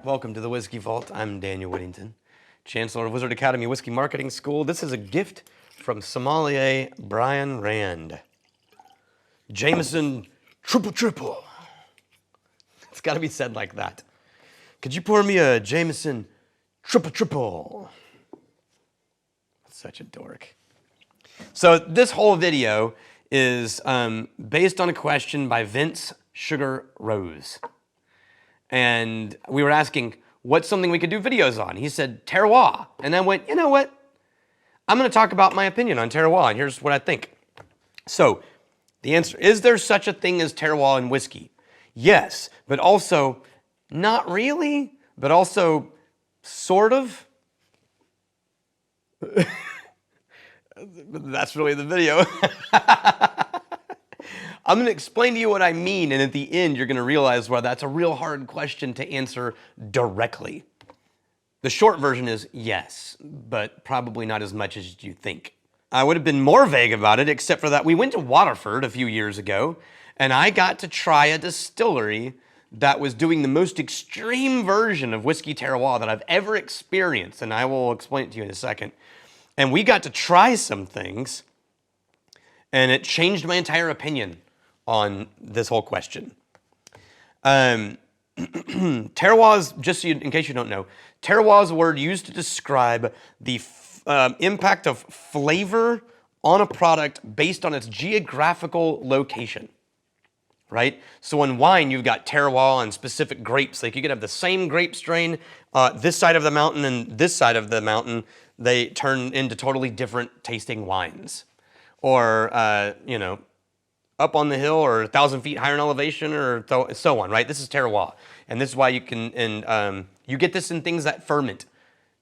Welcome to the Whiskey Vault. I'm Daniel Whittington, Chancellor of Wizard Academy Whiskey Marketing School. This is a gift from sommelier Brian Rand. Jameson triple. It's got to be said like that. Could you pour me a Jameson triple? Such a dork. So this whole video is based on a question by Vince Sugar Rose. And we were asking, what's something we could do videos on? He said, terroir. And I went, you know what? I'm going to talk about my opinion on terroir, and here's what I think. So the answer, is there such a thing as terroir in whiskey? Yes, but also not really, but also sort of. That's really the video. I'm going to explain to you what I mean, and at the end, you're going to realize, well, that's a real hard question to answer directly. The short version is yes, but probably not as much as you think. I would have been more vague about it, except for that we went to Waterford a few years ago, and I got to try a distillery that was doing the most extreme version of Whisky Terroir that I've ever experienced, and I will explain it to you in a second. And we got to try some things, and it changed my entire opinion on this whole question. Terroir is, just so in case you don't know, terroir is a word used to describe the impact of flavor on a product based on its geographical location, right? So in wine, you've got terroir and specific grapes. Like you could have the same grape strain, this side of the mountain and this side of the mountain, they turn into totally different tasting wines. Or, you know, up on the hill or 1,000 feet higher in elevation or so on, right? This is terroir. And this is why you can, and you get this in things that ferment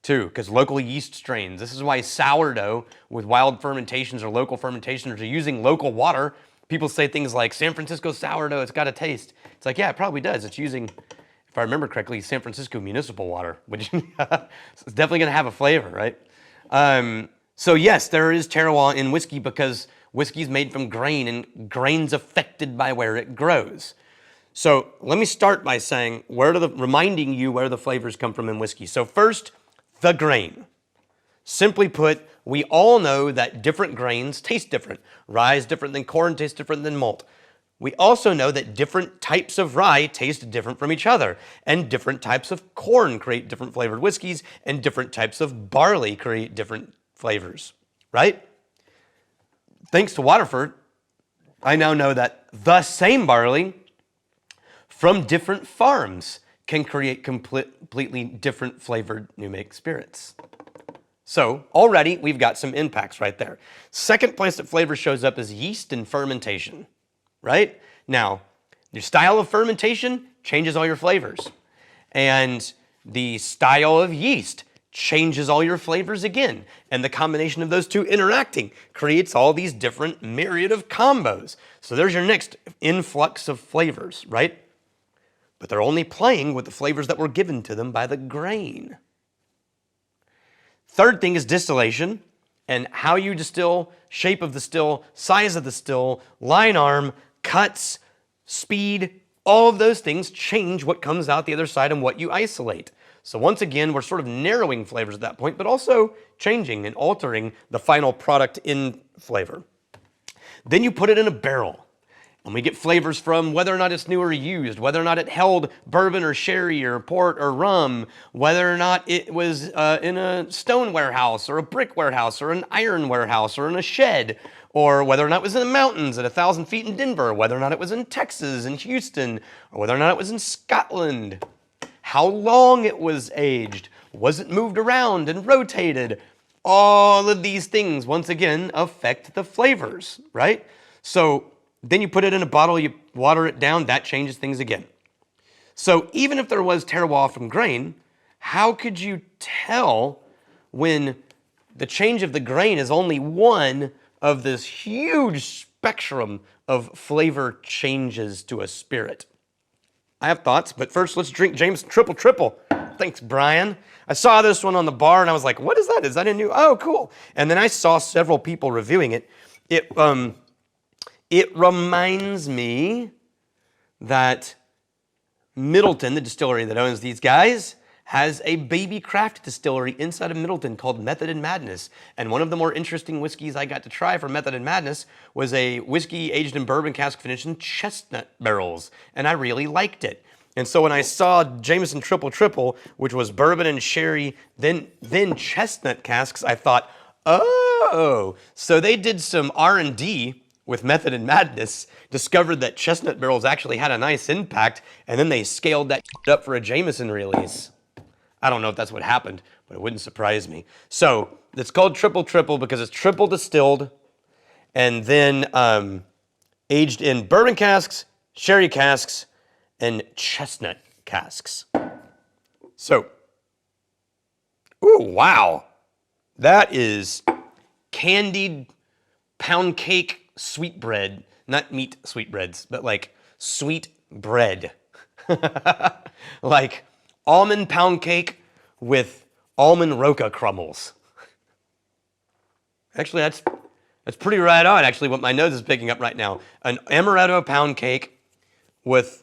too, because local yeast strains. This is why sourdough with wild fermentations or local fermentations are using local water. People say things like San Francisco sourdough, it's got a taste. It's like, yeah, it probably does. It's using, if I remember correctly, San Francisco municipal water, which it's definitely gonna have a flavor, right? So yes, there is terroir in whiskey because whiskey is made from grain and grain's affected by where it grows. So let me start by saying, reminding you where the flavors come from in whiskey. So first, the grain. Simply put, we all know that different grains taste different. Rye is different than corn, tastes different than malt. We also know that different types of rye taste different from each other, and different types of corn create different flavored whiskeys, and different types of barley create different flavors, right? Thanks to Waterford, I now know that the same barley from different farms can create completely different flavored new make spirits. So already we've got some impacts right there. Second place that flavor shows up is yeast and fermentation, right? Now, your style of fermentation changes all your flavors. And the style of yeast changes all your flavors again. And the combination of those two interacting creates all these different myriad of combos. So there's your next influx of flavors, right? But they're only playing with the flavors that were given to them by the grain. Third thing is distillation and how you distill, shape of the still, size of the still, line arm, cuts, speed, all of those things change what comes out the other side and what you isolate. So once again, we're sort of narrowing flavors at that point, but also changing and altering the final product in flavor. Then you put it in a barrel, and we get flavors from whether or not it's new or used, whether or not it held bourbon or sherry or port or rum, whether or not it was in a stone warehouse or a brick warehouse or an iron warehouse or in a shed, or whether or not it was in the mountains at 1,000 feet in Denver, whether or not it was in Texas and Houston, or whether or not it was in Scotland. How long it was aged, was it moved around and rotated? All of these things, once again, affect the flavors, right? So then you put it in a bottle, you water it down, that changes things again. So even if there was terroir from grain, how could you tell when the change of the grain is only one of this huge spectrum of flavor changes to a spirit? I have thoughts, but first let's drink Jameson triple. Thanks, Brian. I saw this one on the bar and I was like, what is that? Is that a new? Oh, cool. And then I saw several people reviewing it. It reminds me that Middleton, the distillery that owns these guys, has a baby craft distillery inside of Middleton called Method and Madness. And one of the more interesting whiskeys I got to try from Method and Madness was a whiskey aged in bourbon cask finished in chestnut barrels. And I really liked it. And so when I saw Jameson Triple Triple, which was bourbon and sherry, then chestnut casks, I thought, oh, so they did some R&D with Method and Madness, discovered that chestnut barrels actually had a nice impact, and then they scaled that up for a Jameson release. I don't know if that's what happened, but it wouldn't surprise me. So it's called Triple Triple because it's triple distilled and then aged in bourbon casks, sherry casks, and chestnut casks. So, ooh, wow. That is candied pound cake sweetbread. Not meat sweetbreads, but like sweet bread. Like almond pound cake with almond roca crumbles. Actually, that's pretty right on, actually, what my nose is picking up right now. An amaretto pound cake with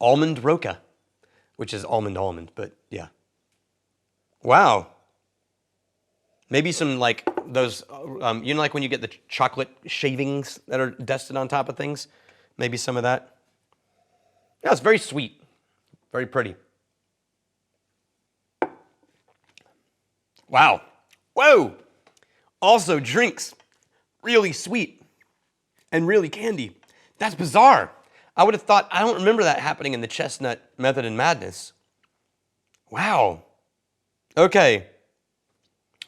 almond roca, which is almond, but yeah. Wow. Maybe some like those, you know, like when you get the chocolate shavings that are dusted on top of things? Maybe some of that. Yeah, it's very sweet. Very pretty. Wow. Whoa. Also, drinks. Really sweet. And really candy. That's bizarre. I would have thought, I don't remember that happening in the chestnut Method and Madness. Wow. Okay.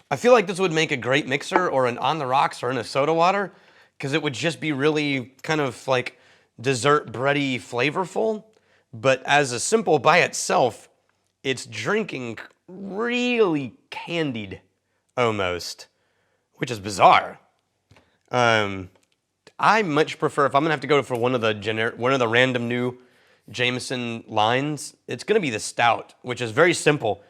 I feel like this would make a great mixer or an on the rocks or in a soda water because it would just be really kind of like dessert bready flavorful. But as a simple by itself, it's drinking really candied almost, which is bizarre. I much prefer, if I'm gonna have to go for one of the random new Jameson lines, it's gonna be the stout, which is very simple,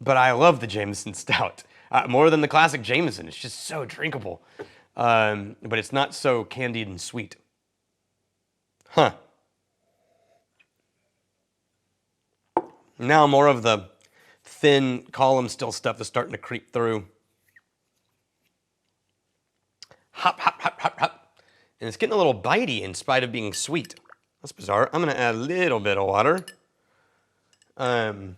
but I love the Jameson stout more than the classic Jameson. It's just so drinkable, but it's not so candied and sweet. Huh. Now more of the thin column still stuff is starting to creep through. Hop, hop, hop, hop, hop. And it's getting a little bitey in spite of being sweet. That's bizarre. I'm gonna add a little bit of water. And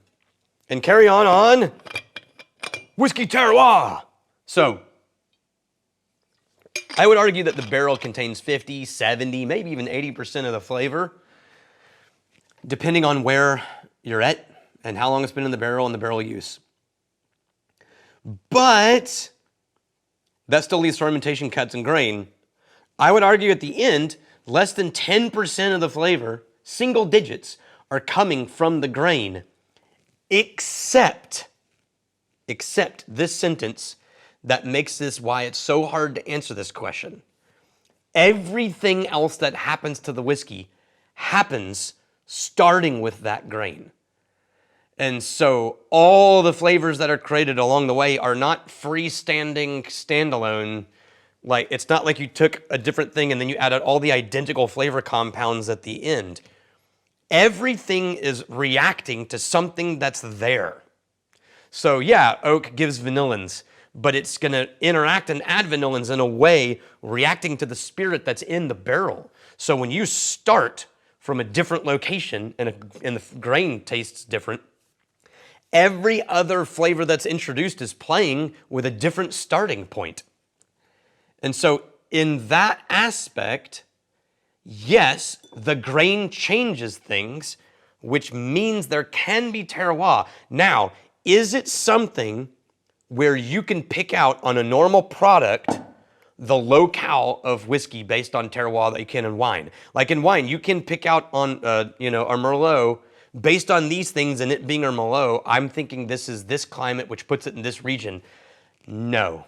carry on Whisky Terroir. So, I would argue that the barrel contains 50, 70, maybe even 80% of the flavor, depending on where you're at and how long it's been in the barrel and the barrel use. But that still leaves fermentation, cuts, and grain. I would argue at the end, less than 10% of the flavor, single digits, are coming from the grain, except this sentence that makes this why it's so hard to answer this question. Everything else that happens to the whiskey happens starting with that grain. And so all the flavors that are created along the way are not freestanding, standalone. Like, it's not like you took a different thing and then you added all the identical flavor compounds at the end. Everything is reacting to something that's there. So yeah, oak gives vanillins, but it's gonna interact and add vanillins in a way reacting to the spirit that's in the barrel. So when you start from a different location and the grain tastes different, every other flavor that's introduced is playing with a different starting point. And so in that aspect, yes, the grain changes things, which means there can be terroir. Now, is it something where you can pick out on a normal product the locale of whiskey based on terroir that you can in wine? Like in wine, you can pick out on our Merlot based on these things and it being a Merlot. I'm thinking this is this climate, which puts it in this region. No.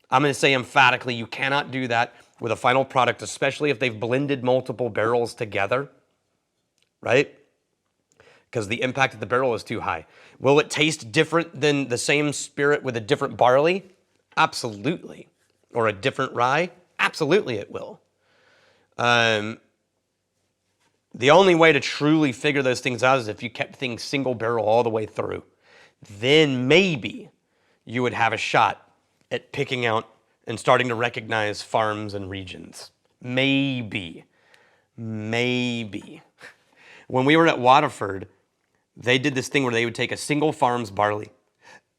I'm going to say emphatically, you cannot do that with a final product, especially if they've blended multiple barrels together, right? Because the impact of the barrel is too high. Will it taste different than the same spirit with a different barley? Absolutely. Or a different rye? Absolutely it will. The only way to truly figure those things out is if you kept things single barrel all the way through. Then maybe you would have a shot at picking out and starting to recognize farms and regions. Maybe. Maybe. When we were at Waterford, they did this thing where they would take a single farm's barley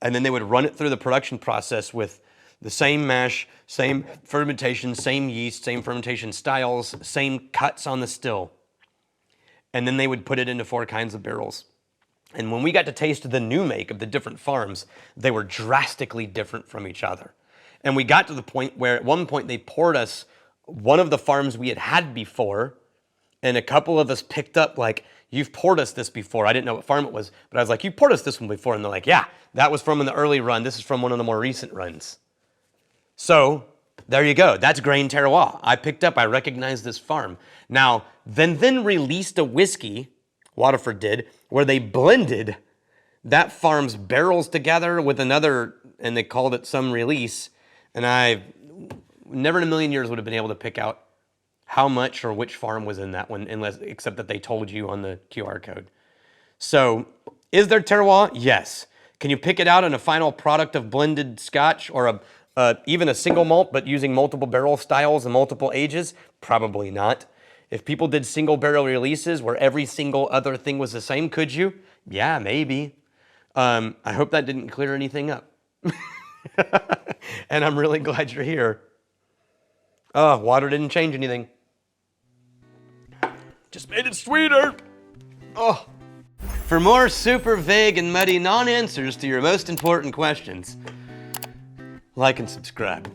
and then they would run it through the production process with the same mash, same fermentation, same yeast, same fermentation styles, same cuts on the still. And then they would put it into 4 kinds of barrels. And when we got to taste the new make of the different farms, they were drastically different from each other. And we got to the point where at one point they poured us one of the farms we had had before, and a couple of us picked up like, you've poured us this before. I didn't know what farm it was, but I was like, you poured us this one before. And they're like, yeah, that was from in the early run. This is from one of the more recent runs. So there you go. That's Grain Terroir. I recognized this farm. Now, then released a whiskey, Waterford did, where they blended that farm's barrels together with another, and they called it some release. And I never in a million years would have been able to pick out how much or which farm was in that one, except that they told you on the QR code. So, is there terroir? Yes. Can you pick it out in a final product of blended Scotch or even a single malt, but using multiple barrel styles and multiple ages? Probably not. If people did single barrel releases where every single other thing was the same, could you? Yeah, maybe. I hope that didn't clear anything up. And I'm really glad you're here. Oh, water didn't change anything. Just made it sweeter. Oh. For more super vague and muddy non-answers to your most important questions, like and subscribe.